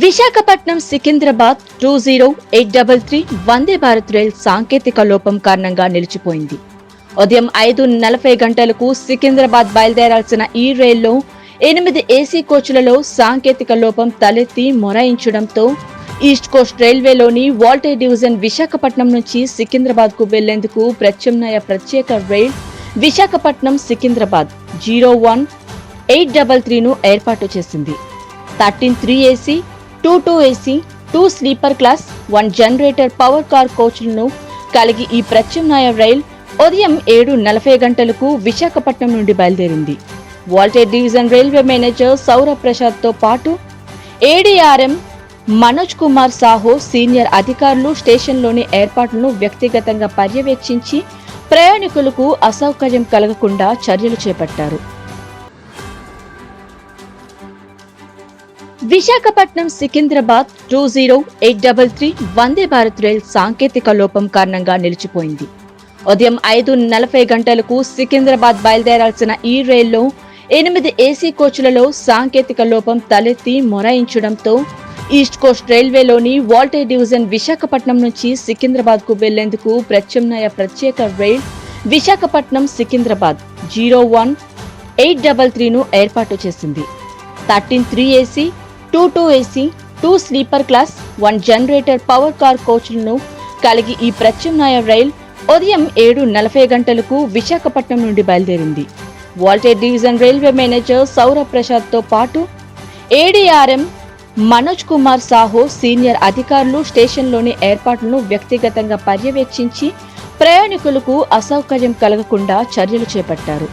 Visakhapatnam Secunderabad 20833 Vande Bharat rail సాంకేతిక లోపం కారణంగా నిలిచిపోయింది. ఉదయం 5:40 గంటలకు సికింద్రాబాద్ బయలుదేరాల్సిన ఈ రైల్లో 8 ఏసీ కోచ్లలో సాంకేతిక లోపం తలెత్తి మొరాయించడంతో ఈస్ట్ కోస్ట్ రైల్వేలోని వాల్టే డివిజన్ విశాఖపట్నం నుంచి సికింద్రాబాద్ కు వెళ్లేందుకు ప్రత్యామ్నాయ ప్రత్యేక రైల్ విశాఖపట్నం సికింద్రాబాద్ 01833 ను ఏర్పాటు చేసింది. 13 AC 2 AC 2 sleeper class 1 generator power car కోచ్లను కలిగి ఈ ప్రత్యామ్నాయ రైల్ ఉదయం 7:40 గంటలకు విశాఖపట్నం నుండి బయలుదేరింది. Waltair division railway manager Saurabh Prasad తో పాటు ఏడీఆర్ఎం మనోజ్ కుమార్ సాహో సీనియర్ అధికారులు స్టేషన్లోని ఏర్పాట్లను వ్యక్తిగతంగా పర్యవేక్షించి ప్రయాణికులకు అసౌకర్యం కలగకుండా చర్యలు చేపట్టారు. విశాఖపట్నం సికింద్రాబాద్ 20833 వందే భారత్ రైల్ సాంకేతిక లోపం కారణంగా నిలిచిపోయింది. ఉదయం 5:40 గంటలకు సికింద్రాబాద్ బయలుదేరాల్సిన ఈ రైల్లో 8 ఏసీ కోచ్లలో సాంకేతిక లోపం తలెత్తి మొరాయించడంతో ఈస్ట్ కోస్ట్ రైల్వేలోని వాల్టే డివిజన్ విశాఖపట్నం నుంచి సికింద్రాబాద్ కు వెళ్లేందుకు ప్రత్యామ్నాయ ప్రత్యేక రైల్ విశాఖపట్నం సికింద్రాబాద్ 01833 ను ఏర్పాటు చేసింది. 13 AC 2 AC 2 sleeper class 1 generator power car కోచ్లను కలిగి ఈ ప్రత్యామ్నాయ రైల్ ఉదయం 7:40 గంటలకు విశాఖపట్నం నుండి బయలుదేరింది. Waltair division railway manager Saurabh Prasad తో పాటు ఏడీఆర్ఎం మనోజ్ కుమార్ సాహో సీనియర్ అధికారులు స్టేషన్లోని ఏర్పాట్లను వ్యక్తిగతంగా పర్యవేక్షించి ప్రయాణికులకు అసౌకర్యం కలగకుండా చర్యలు చేపట్టారు.